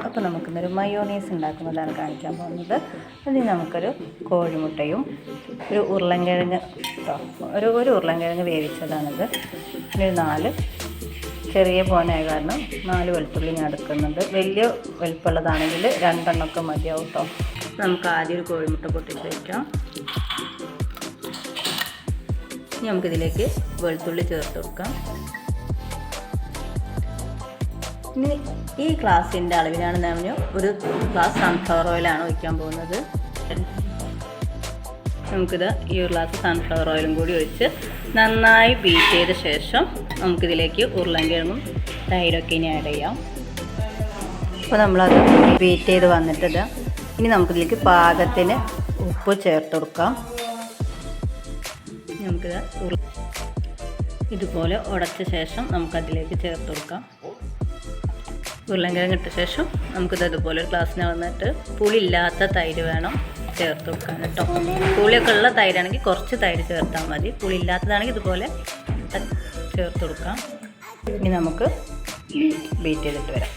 അപ്പോൾ നമുക്കിന്നൊരു മയോണൈസ് ഉണ്ടാക്കുന്നതാണ് കാണിക്കാൻ പോകുന്നത്. അതിന് നമുക്കൊരു കോഴിമുട്ടയും ഒരു ഉരുളൻകിഴങ്ങ് ഒരു ഉരുളൻകിഴങ്ങ് വേവിച്ചതാണിത്. ഒരു 4 ചെറിയ പോനായ കാരണം 4 വെളുത്തുള്ളി ഞാൻ എടുക്കുന്നുണ്ട്. വലിയ വലുപ്പമുള്ളതാണെങ്കിൽ 2 എണ്ണമൊക്കെ മതിയാവും കേട്ടോ. നമുക്ക് ആദ്യം ഒരു കോഴിമുട്ട പൊട്ടിച്ച് വയ്ക്കാം. ഇനി നമുക്കിതിലേക്ക് വെളുത്തുള്ളി ചേർത്ത് കൊടുക്കാം. ഇനി ഈ ഗ്ലാസിൻ്റെ അളവിലാണ് ഞാൻ ഒരു ഗ്ലാസ് സൺഫ്ലവർ ഓയിലാണ് ഒഴിക്കാൻ പോകുന്നത്. നമുക്കിത് ഈ ഒരു ഗ്ലാസ് സൺഫ്ലവർ ഓയിലും കൂടി ഒഴിച്ച് നന്നായി ബീറ്റ് ചെയ്ത ശേഷം നമുക്കിതിലേക്ക് ഉരുളൻകിഴങ്ങും തൈരൊക്കെ ഇനി ആഡ് ചെയ്യാം. അപ്പോൾ നമ്മളത് ബീറ്റ് ചെയ്ത് വന്നിട്ടത് ഇനി നമുക്കിതിലേക്ക് പാകത്തിന് ഉപ്പ് ചേർത്ത് കൊടുക്കാം. നമുക്കിത് ഇതുപോലെ ഉടച്ച ശേഷം നമുക്കതിലേക്ക് ചേർത്ത് കൊടുക്കാം. ഉരുളൻകിഴങ്ങ് ഇട്ട ശേഷം നമുക്കിത് ഇതുപോലെ ഒരു ഗ്ലാസ്സിന് വന്നിട്ട് പുളിയില്ലാത്ത തൈര് വേണം ചേർത്ത് കൊടുക്കാൻ കേട്ടോ. പുളിയൊക്കെ ഉള്ള തൈരാണെങ്കിൽ കുറച്ച് തൈര് ചേർത്താൽ മതി. പുളിയില്ലാത്തതാണെങ്കിൽ ഇതുപോലെ ചേർത്ത് കൊടുക്കാം. ഇനി നമുക്ക് ബീറ്റ് ചെയ്തിട്ട് വരാം.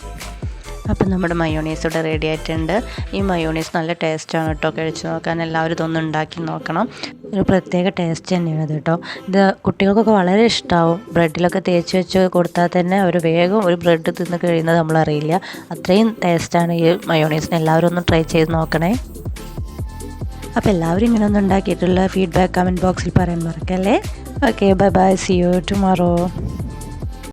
അപ്പം നമ്മുടെ മയോണൈസ് ഇവിടെ റെഡി ആയിട്ടുണ്ട്. ഈ മയോണൈസ് നല്ല ടേസ്റ്റാണ് കേട്ടോ. കഴിച്ച് നോക്കാൻ എല്ലാവരും ഇതൊന്നും ഉണ്ടാക്കി നോക്കണം. ഒരു പ്രത്യേക ടേസ്റ്റ് തന്നെയാണ് കേട്ടോ. ഇത് കുട്ടികൾക്കൊക്കെ വളരെ ഇഷ്ടമാവും. ബ്രെഡിലൊക്കെ തേച്ച് വെച്ച് കൊടുത്താൽ തന്നെ അവർ വേഗം ഒരു ബ്രെഡ് തിന്ന് കഴിയുന്നത് നമ്മളറിയില്ല. അത്രയും ടേസ്റ്റാണ് ഈ മയോണൈസിന്. എല്ലാവരും ഒന്ന് ട്രൈ ചെയ്ത് നോക്കണേ. അപ്പോൾ എല്ലാവരും ഇങ്ങനെ ഒന്ന് ഉണ്ടാക്കിയിട്ടുള്ള ഫീഡ്ബാക്ക് കമൻറ്റ് ബോക്സിൽ പറയാൻ മറക്കല്ലേ. Okay, bye bye, see you tomorrow.